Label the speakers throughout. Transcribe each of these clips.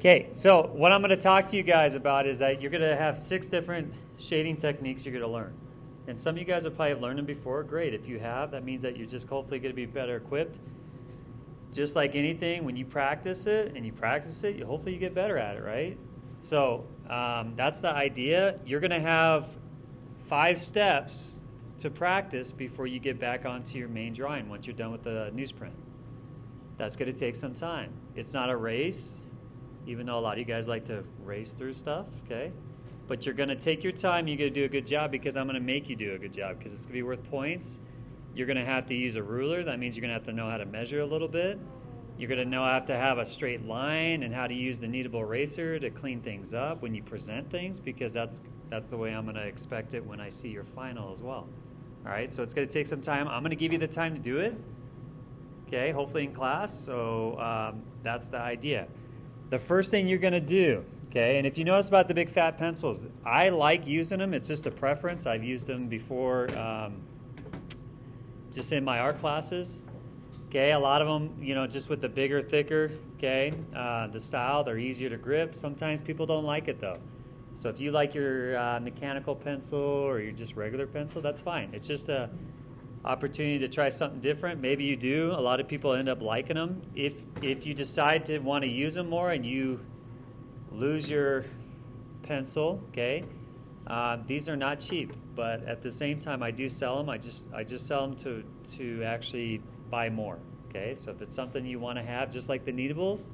Speaker 1: Okay, so what I'm going to talk to you guys about is that you're going to have 6 different shading techniques you're going to learn. And some of you guys have probably learned them before. Great. If you have, that means that you're just hopefully going to be better equipped. Just like anything, when you practice it and you practice it, hopefully you get better at it, right? So that's the idea. You're going to have 5 steps to practice before you get back onto your main drawing once you're done with the newsprint. That's going to take some time. It's not a race, even though a lot of you guys like to race through stuff, okay? But you're going to take your time. You're going to do a good job because I'm going to make you do a good job because it's going to be worth points. You're going to have to use a ruler. That means you're going to have to know how to measure a little bit. You're going to have to have a straight line and how to use the kneadable eraser to clean things up when you present things, because that's the way I'm going to expect it when I see your final as well. All right, so it's going to take some time. I'm going to give you the time to do it, okay, hopefully in class. So that's the idea. The first thing you're going to do, okay, and if you notice about the big fat pencils, I like using them. It's just a preference. I've used them before just in my art classes. Okay, a lot of them, just with the bigger, thicker, okay, the style, they're easier to grip. Sometimes people don't like it though. So if you like your mechanical pencil or your just regular pencil, that's fine. It's just a opportunity to try something different. Maybe you do. A lot of people end up liking them. If you decide to want to use them more and you lose your pencil, okay, these are not cheap, but at the same time I do sell them. I just sell them to actually buy more, okay? So if it's something you want to have, just like the kneadables,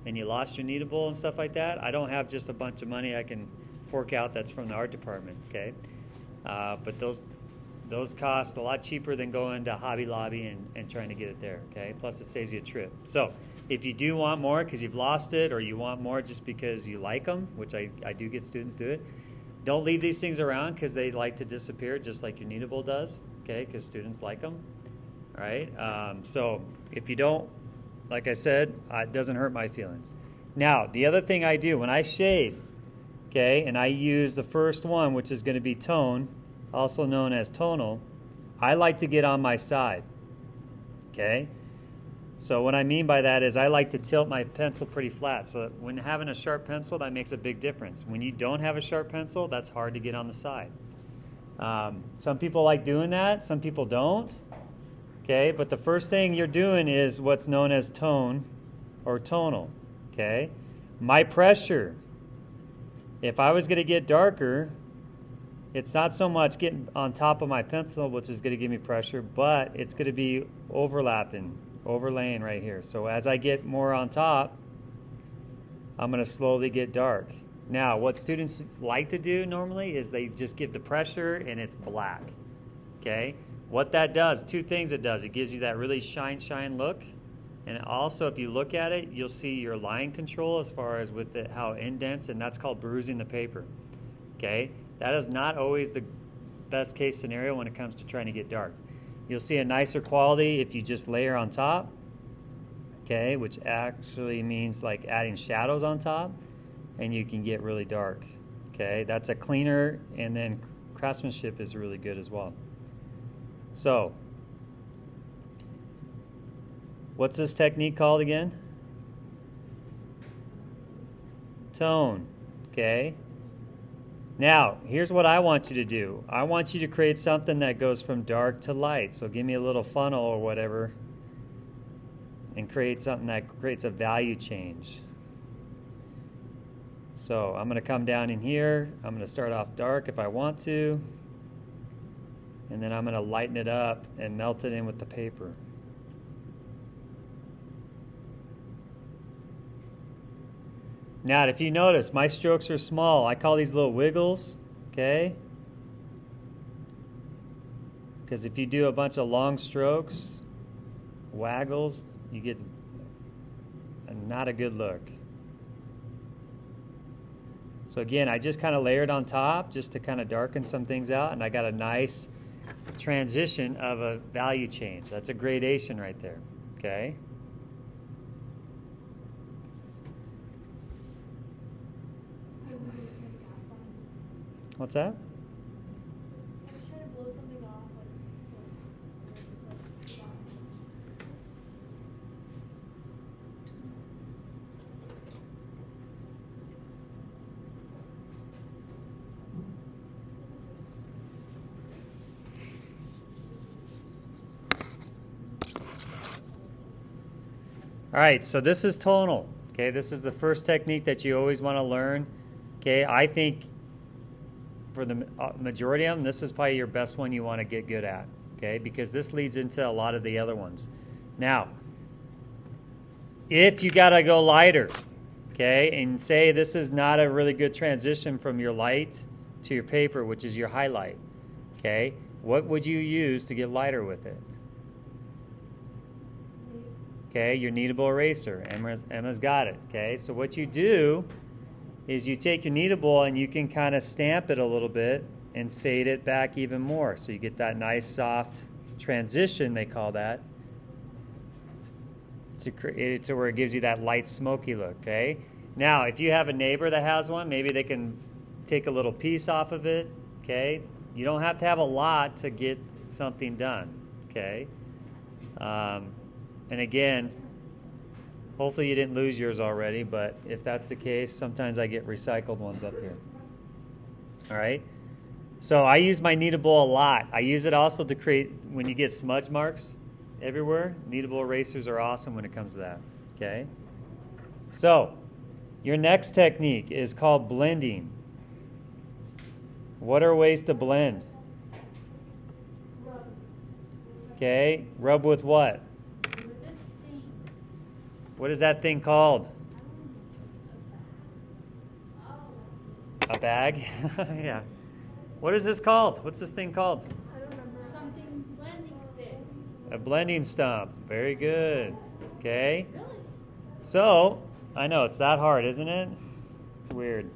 Speaker 1: and you lost your kneadable and stuff like that, I don't have just a bunch of money I can fork out that's from the art department, okay? But those cost a lot cheaper than going to Hobby Lobby and trying to get it there, okay? Plus it saves you a trip. So if you do want more because you've lost it, or you want more just because you like them, which I do get students do it, don't leave these things around because they like to disappear just like your kneadable does, okay? Because students like them, all right? So if you don't, like I said, it doesn't hurt my feelings. Now, the other thing I do when I shade, okay, and I use the first one, which is going to be tone, also known as tonal, I like to get on my side, okay? So what I mean by that is I like to tilt my pencil pretty flat, so that when having a sharp pencil, that makes a big difference. When you don't have a sharp pencil, that's hard to get on the side. Some people like doing that, some people don't. Okay, but the first thing you're doing is what's known as tone or tonal, okay? My pressure, if I was going to get darker, it's not so much getting on top of my pencil, which is going to give me pressure, but it's going to be overlaying right here. So as I get more on top, I'm going to slowly get dark. Now, what students like to do normally is they just give the pressure and it's black, okay? What that does, 2 things it does. It gives you that really shine look. And also, if you look at it, you'll see your line control as far as with how it indents, and that's called bruising the paper. Okay? That is not always the best case scenario when it comes to trying to get dark. You'll see a nicer quality if you just layer on top, okay, which actually means like adding shadows on top, and you can get really dark. Okay? That's a cleaner, and then craftsmanship is really good as well. So, what's this technique called again? Tone, okay? Now, here's what I want you to do. I want you to create something that goes from dark to light. So give me a little funnel or whatever and create something that creates a value change. So I'm going to come down in here. I'm going to start off dark if I want to. And then I'm going to lighten it up and melt it in with the paper. Now, if you notice, my strokes are small. I call these little wiggles, okay? Because if you do a bunch of long strokes, waggles, you get not a good look. So again, I just kind of layered on top just to kind of darken some things out, and I got a nice transition of a value change. That's a gradation right there, okay? What's that? All right, so this is tonal. Okay, this is the first technique that you always want to learn. Okay, I think for the majority of them, this is probably your best one you want to get good at. Okay, because this leads into a lot of the other ones. Now, if you got to go lighter, okay, and say this is not a really good transition from your light to your paper, which is your highlight, okay, what would you use to get lighter with it? Okay, your kneadable eraser. Emma's got it. Okay, so what you do is you take your kneadable and you can kind of stamp it a little bit and fade it back even more. So you get that nice soft transition, they call that, to create to where it gives you that light smoky look. Okay, now if you have a neighbor that has one, maybe they can take a little piece off of it. Okay, you don't have to have a lot to get something done. Okay. And again, hopefully you didn't lose yours already, but if that's the case, sometimes I get recycled ones up here. All right? So I use my kneadable a lot. I use it also to create, when you get smudge marks everywhere, kneadable erasers are awesome when it comes to that. Okay? So, your next technique is called blending. What are ways to blend? Okay, rub with what? What is that thing called? A bag? Yeah. What is this called? What's this thing called?
Speaker 2: I don't remember. Something blending stick.
Speaker 1: A blending stump. Very good. Okay.
Speaker 2: Really?
Speaker 1: So, I know, it's that hard, isn't it? It's weird.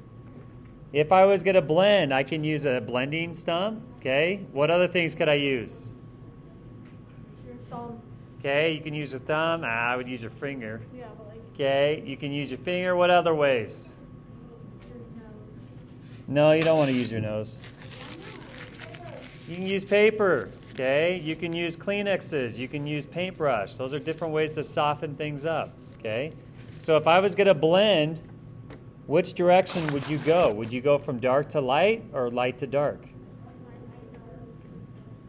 Speaker 1: If I was going to blend, I can use a blending stump. Okay. What other things could I use?
Speaker 2: Your thumb.
Speaker 1: Okay, you can use your thumb. I would use your finger.
Speaker 2: Yeah, but like
Speaker 1: Okay, you can use your finger. What other ways?
Speaker 2: your nose.
Speaker 1: No, you don't want to use your nose. You can use paper. Okay, you can use Kleenexes. You can use paintbrush. Those are different ways to soften things up. Okay, so if I was going to blend, which direction would you go? Would you go from dark to light or light to dark?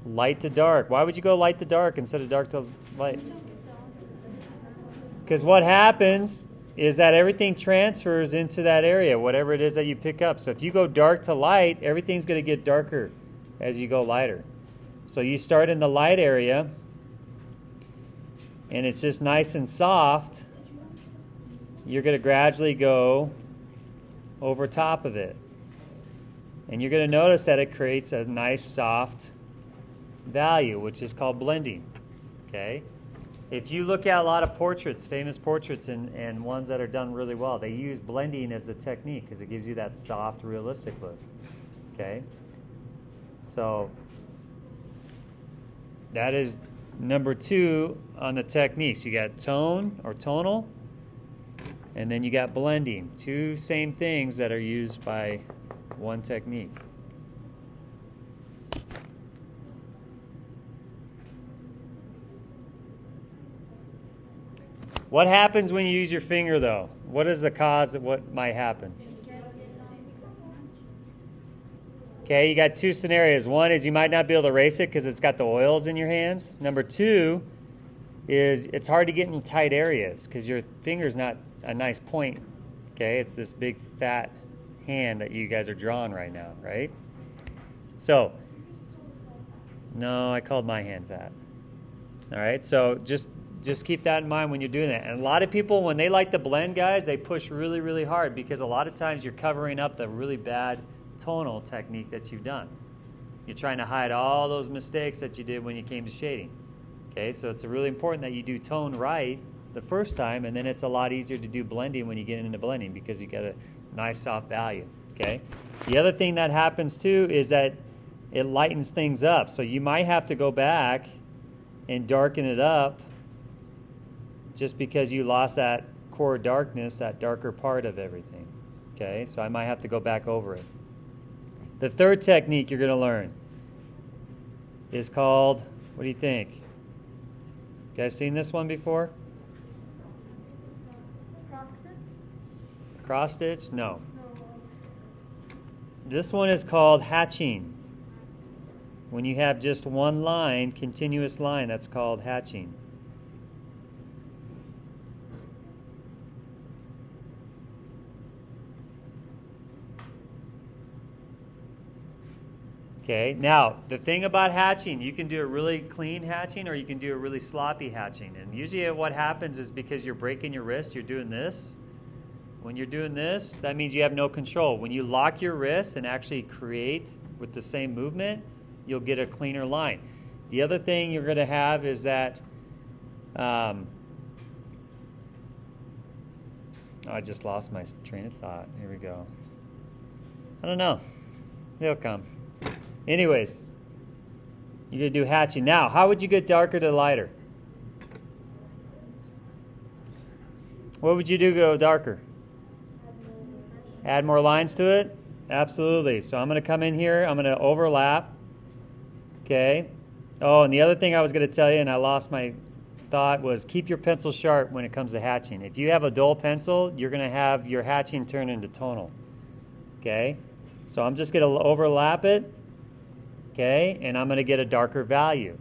Speaker 1: Light to dark. Why would you go light to dark instead of dark to light? Because what happens is that everything transfers into that area, whatever it is that you pick up. So if you go dark to light, everything's going to get darker as you go lighter. So you start in the light area, and it's just nice and soft. You're going to gradually go over top of it. And you're going to notice that it creates a nice soft value, which is called blending. Okay? If you look at a lot of portraits, famous portraits and ones that are done really well, they use blending as the technique because it gives you that soft, realistic look. Okay? So that is number 2 on the techniques. You got tone or tonal, and then you got blending. 2 same things that are used by one technique. What happens when you use your finger, though? What is the cause of what might happen? Okay, you got 2 scenarios. One is you might not be able to erase it because it's got the oils in your hands. Number 2 is it's hard to get in tight areas because your finger's not a nice point. Okay, it's this big fat hand that you guys are drawing right now, right? So, no, I called my hand fat. All right, so just keep that in mind when you're doing that. And a lot of people, when they like to blend, guys, they push really, really hard because a lot of times you're covering up the really bad tonal technique that you've done. You're trying to hide all those mistakes that you did when you came to shading. Okay, so it's really important that you do tone right the first time, and then it's a lot easier to do blending when you get into blending because you got a nice soft value. Okay. The other thing that happens too is that it lightens things up. So you might have to go back and darken it up just because you lost that core darkness, that darker part of everything. Okay, so I might have to go back over it. The third technique you're going to learn is called, what do you think? You guys seen this one before?
Speaker 2: Cross stitch?
Speaker 1: Cross stitch? No.
Speaker 2: No.
Speaker 1: This one is called hatching. When you have just one line, continuous line, that's called hatching. Okay, now the thing about hatching, you can do a really clean hatching or you can do a really sloppy hatching. And usually what happens is because you're breaking your wrist, you're doing this. When you're doing this, that means you have no control. When you lock your wrist and actually create with the same movement, you'll get a cleaner line. The other thing you're going to have is that, I just lost my train of thought. Here we go. I don't know. They'll come. Anyways, you're going to do hatching. Now, how would you get darker to lighter? What would you do to go darker? Add more lines to it? Absolutely. So I'm going to come in here. I'm going to overlap. Okay. Oh, and the other thing I was going to tell you, and I lost my thought, was keep your pencil sharp when it comes to hatching. If you have a dull pencil, you're going to have your hatching turn into tonal. Okay. So I'm just going to overlap it. Okay. And I'm going to get a darker value.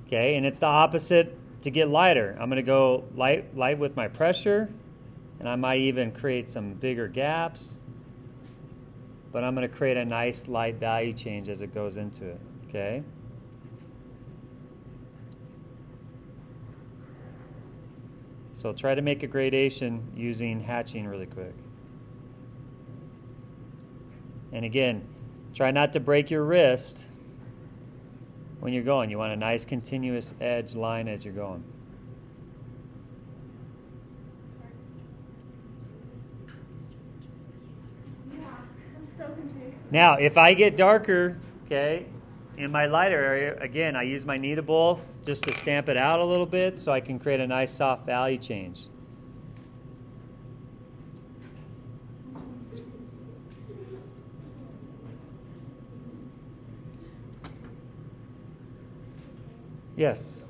Speaker 1: Okay. And it's the opposite to get lighter. I'm going to go light with my pressure. And I might even create some bigger gaps. But I'm going to create a nice light value change as it goes into it. Okay? So try to make a gradation using hatching really quick. And again, try not to break your wrist when you're going. You want a nice continuous edge line as you're going. Now, if I get darker, okay, in my lighter area, again, I use my kneadable just to stamp it out a little bit so I can create a nice soft value change. Yes.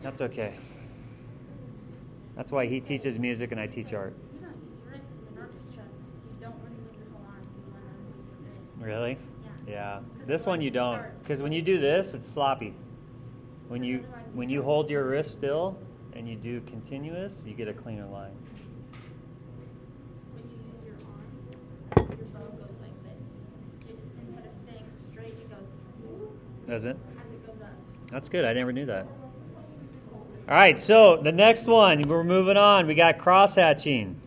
Speaker 1: That's okay. That's why he teaches music and I teach art. Really? Yeah. This one you don't, because when you do this, it's sloppy. When you hold your wrist still and you do continuous, you get a cleaner line.
Speaker 2: When you use your arm, your bow goes like this. Instead of staying straight, it goes.
Speaker 1: Does it?
Speaker 2: As it goes up.
Speaker 1: That's good. I never knew that. All right. So the next one, we're moving on. We got cross hatching.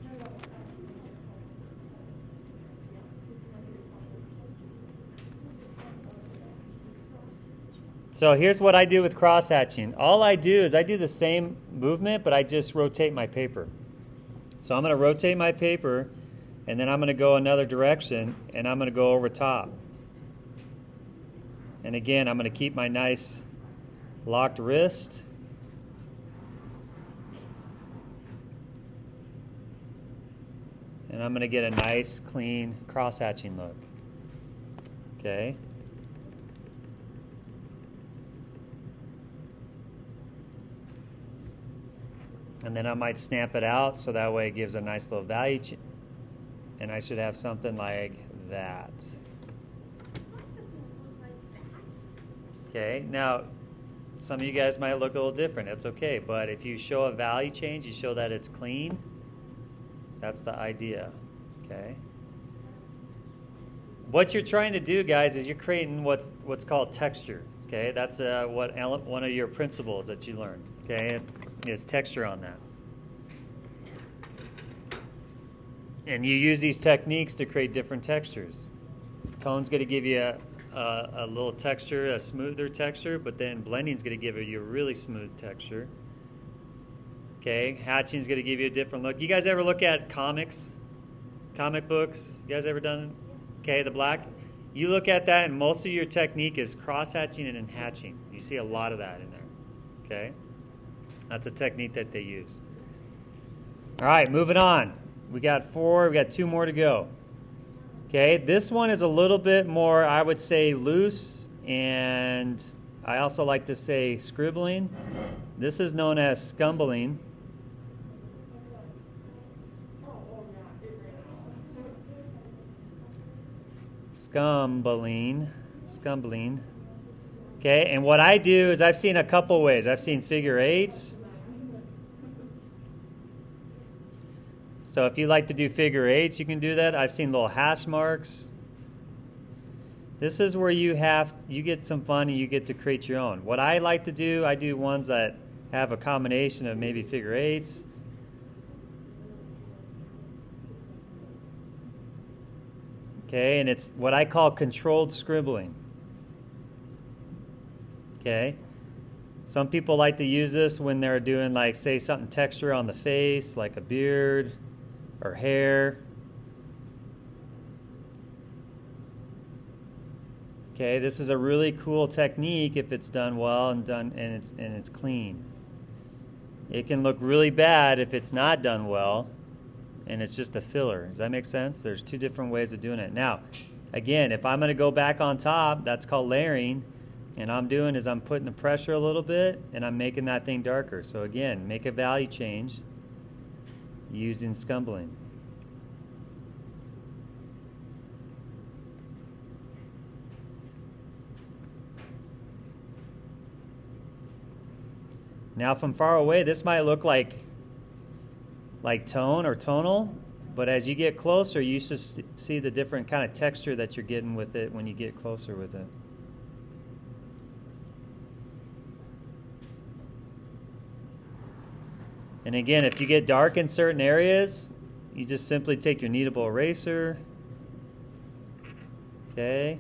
Speaker 1: So here's what I do with cross hatching. All I do is I do the same movement, but I just rotate my paper. So I'm going to rotate my paper, and then I'm going to go another direction, and I'm going to go over top. And again, I'm going to keep my nice locked wrist. And I'm going to get a nice, clean cross hatching look. Okay. And then I might stamp it out so that way it gives a nice little value. And I should have something like that. Okay, now some of you guys might look a little different. That's okay. But if you show a value change, you show that it's clean. That's the idea. Okay. What you're trying to do, guys, is you're creating what's called texture. Okay, that's one of your principles that you learned. Okay. Is texture on that. And you use these techniques to create different textures. Tone's going to give you a little texture, a smoother texture, but then blending's going to give you a really smooth texture. Okay, hatching's going to give you a different look. You guys ever look at comic books? You guys ever done? Okay, the black. You look at that, and most of your technique is cross hatching and then hatching. You see a lot of that in there. Okay. That's a technique that they use. All right, moving on. We got 2 more to go. Okay, this one is a little bit more, I would say, loose, and I also like to say scribbling. This is known as scumbling. Scumbling. Okay, and what I do is I've seen a couple ways. I've seen figure eights. So if you like to do figure eights, you can do that. I've seen little hash marks. This is where you get some fun and you get to create your own. What I like to do, I do ones that have a combination of maybe figure eights. Okay, and it's what I call controlled scribbling. Okay, some people like to use this when they're doing, like, say, something texture on the face, like a beard or hair. Okay, this is a really cool technique if it's done well and it's clean. It can look really bad if it's not done well and it's just a filler. Does that make sense? There's two different ways of doing it. Now, again, if I'm going to go back on top, that's called layering. And I'm putting the pressure a little bit and I'm making that thing darker. So again, make a value change using scumbling. Now from far away, this might look like tone or tonal, but as you get closer, you should see the different kind of texture that you're getting with it when you get closer with it. And again, if you get dark in certain areas, you just simply take your kneadable eraser, okay,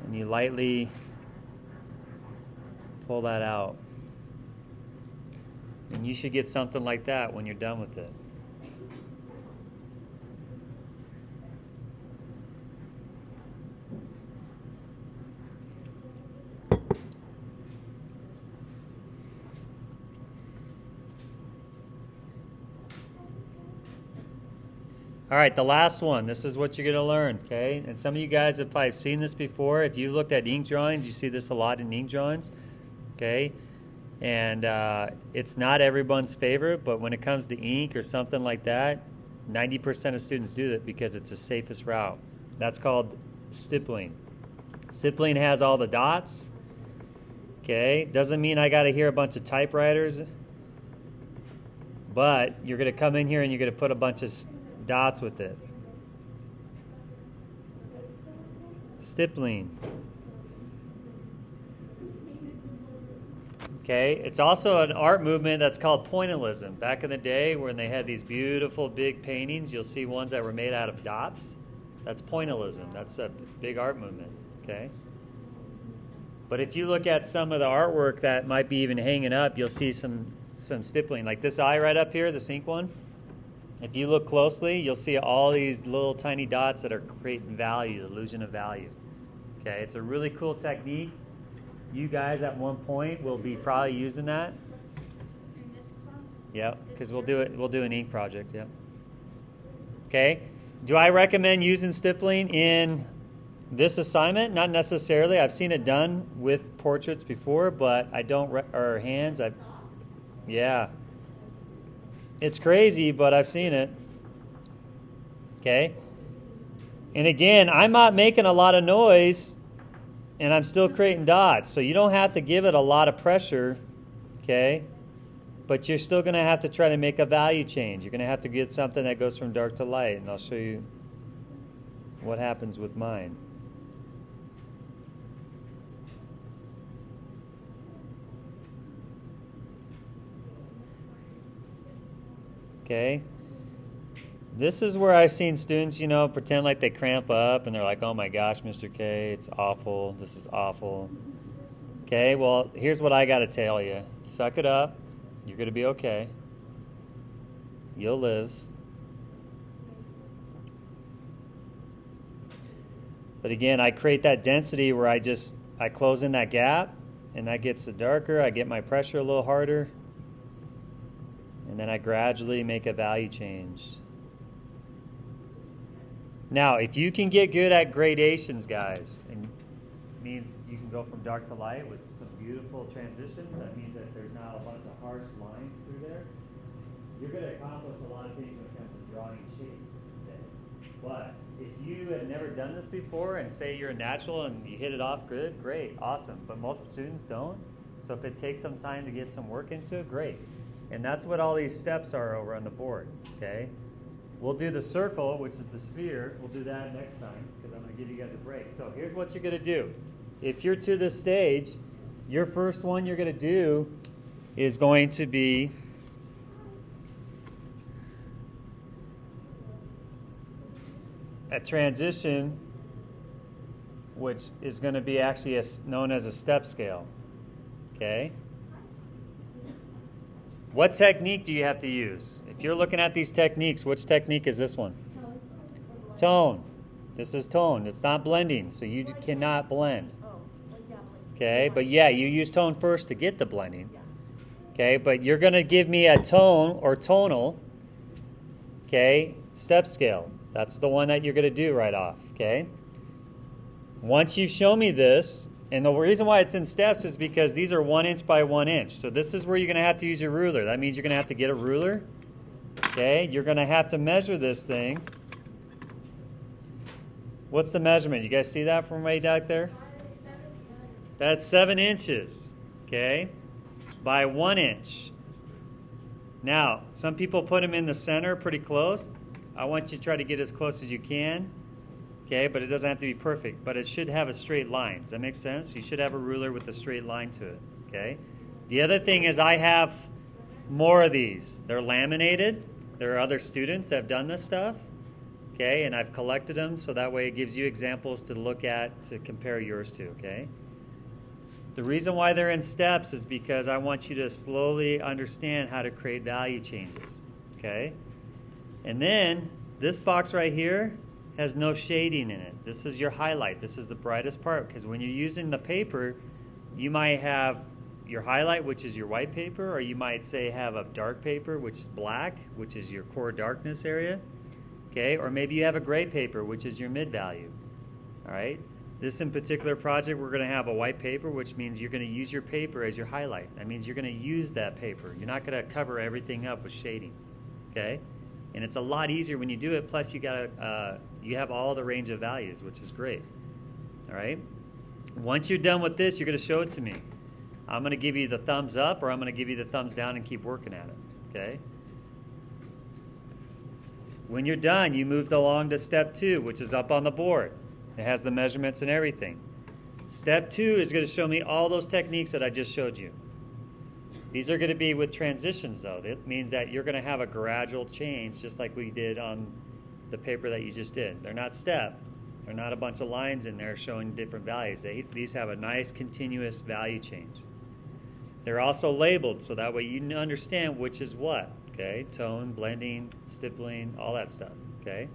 Speaker 1: and you lightly pull that out. And you should get something like that when you're done with it. All right, the last one. This is what you're going to learn, okay? And some of you guys have probably seen this before. If you looked at ink drawings, you see this a lot in ink drawings, okay? And it's not everyone's favorite, but when it comes to ink or something like that, 90% of students do it because it's the safest route. That's called stippling. Stippling has all the dots, okay? Doesn't mean I got to hear a bunch of typewriters, but you're going to come in here and you're going to put a bunch of dots with it. Stippling. Okay, it's also an art movement that's called pointillism. Back in the day when they had these beautiful big paintings, you'll see ones that were made out of dots. That's pointillism. That's a big art movement, okay? But if you look at some of the artwork that might be even hanging up, you'll see some stippling. Like this eye right up here, this ink one. If you look closely, you'll see all these little tiny dots that are creating value, the illusion of value. Okay, it's a really cool technique. You guys at one point will be probably using that.
Speaker 2: In this class?
Speaker 1: Yep, because we'll do an ink project, yep. Okay, do I recommend using stippling in this assignment? Not necessarily. I've seen it done with portraits before, but I don't, or hands. Yeah. It's crazy, but I've seen it. Okay? And again, I'm not making a lot of noise, and I'm still creating dots. So you don't have to give it a lot of pressure, okay? But you're still going to have to try to make a value change. You're going to have to get something that goes from dark to light, and I'll show you what happens with mine. Okay, this is where I've seen students, pretend like they cramp up and they're like, oh my gosh, Mr. K, it's awful. This is awful. Okay, well, here's what I got to tell you. Suck it up. You're going to be okay. You'll live. But again, I create that density where I close in that gap and that gets it darker. I get my pressure a little harder. And then I gradually make a value change. Now, if you can get good at gradations, guys, and it means you can go from dark to light with some beautiful transitions, that means that there's not a bunch of harsh lines through there, you're going to accomplish a lot of things when it comes to drawing shape. Okay? But if you have never done this before and say you're a natural and you hit it off good, great, awesome. But most students don't. So if it takes some time to get some work into it, great. And that's what all these steps are over on the board, okay? We'll do the circle, which is the sphere. We'll do that next time because I'm going to give you guys a break. So here's what you're going to do. If you're to this stage, your first one you're going to do is going to be a transition, which is going to be actually known as a step scale. Okay? What technique do you have to use? If you're looking at these techniques, which technique is this one? Tone. This is tone. It's not blending, so you cannot blend. Okay, but yeah, you use tone first to get the blending. Okay, but you're going to give me a tone or tonal, okay, step scale. That's the one that you're going to do right off, okay? Once you show me this, and the reason why it's in steps is because these are 1 inch by 1 inch. So this is where you're going to have to use your ruler. That means you're going to have to get a ruler. Okay, you're going to have to measure this thing. What's the measurement? You guys see that from way back there? That's 7 inches, okay, by 1 inch. Now, some people put them in the center pretty close. I want you to try to get as close as you can. Okay, but it doesn't have to be perfect, but it should have a straight line. Does that make sense? You should have a ruler with a straight line to it, okay? The other thing is I have more of these. They're laminated. There are other students that have done this stuff, okay? And I've collected them so that way it gives you examples to look at to compare yours to, okay? The reason why they're in steps is because I want you to slowly understand how to create value changes, okay? And then this box right here has no shading in it. This is your highlight. This is the brightest part because when you're using the paper, you might have your highlight, which is your white paper, or you might say have a dark paper, which is black, which is your core darkness area, okay? Or maybe you have a gray paper, which is your mid value, all right? This in particular project, we're gonna have a white paper, which means you're gonna use your paper as your highlight. That means you're gonna use that paper. You're not gonna cover everything up with shading, okay? And it's a lot easier when you do it. Plus, you have all the range of values, which is great. All right. Once you're done with this, you're going to show it to me. I'm going to give you the thumbs up, or I'm going to give you the thumbs down and keep working at it. Okay. When you're done, you moved along to step 2, which is up on the board. It has the measurements and everything. Step 2 is going to show me all those techniques that I just showed you. These are going to be with transitions, though. That means that you're going to have a gradual change, just like we did on the paper that you just did. They're not step. They're not a bunch of lines in there showing different values. These have a nice continuous value change. They're also labeled, so that way you understand which is what, okay? Tone, blending, stippling, all that stuff, okay?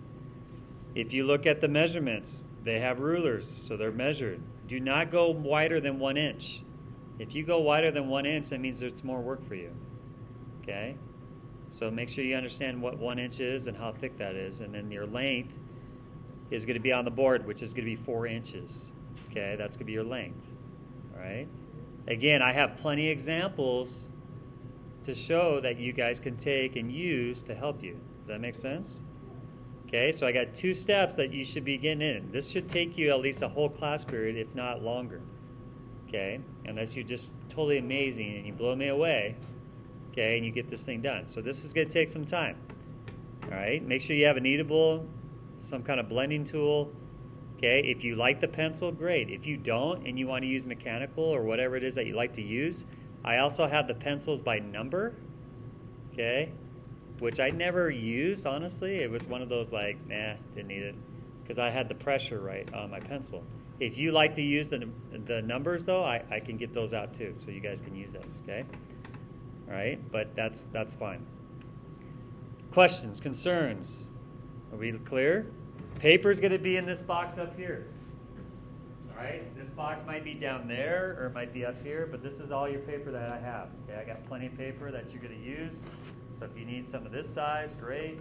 Speaker 1: If you look at the measurements, they have rulers, so they're measured. Do not go wider than 1 inch. If you go wider than 1 inch, that means it's more work for you, okay? So make sure you understand what 1 inch is and how thick that is, and then your length is going to be on the board, which is going to be 4 inches, okay? That's going to be your length, all right? Again, I have plenty of examples to show that you guys can take and use to help you. Does that make sense? Okay, so I got 2 steps that you should be getting in. This should take you at least a whole class period, if not longer. Okay, unless you're just totally amazing and you blow me away, okay, and you get this thing done. So this is going to take some time, all right? Make sure you have a kneadable, some kind of blending tool, okay? If you like the pencil, great. If you don't and you want to use mechanical or whatever it is that you like to use, I also have the pencils by number, okay, which I never used, honestly. It was one of those like, nah, didn't need it, because I had the pressure right on my pencil. If you like to use the numbers, though, I can get those out too, so you guys can use those, okay? All right, but that's fine. Questions, concerns? Are we clear? Paper's going to be in this box up here. All right, this box might be down there or it might be up here, but this is all your paper that I have. Okay, I got plenty of paper that you're going to use. So if you need some of this size, great.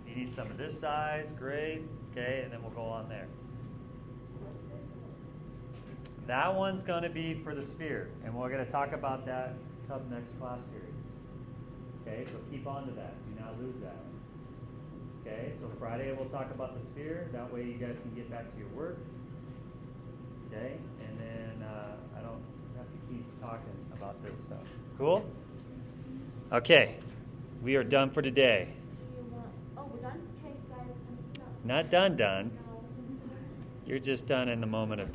Speaker 1: If you need some of this size, great. Okay, and then we'll go on there. That one's going to be for the sphere, and we're going to talk about that come next class period. Okay, so keep on to that. Do not lose that. Okay, so Friday we'll talk about the sphere. That way you guys can get back to your work. Okay, and then I don't have to keep talking about this stuff. Cool? Okay, we are done for today.
Speaker 2: Oh, we're done?
Speaker 1: Not done.
Speaker 2: No.
Speaker 1: You're just done in the moment of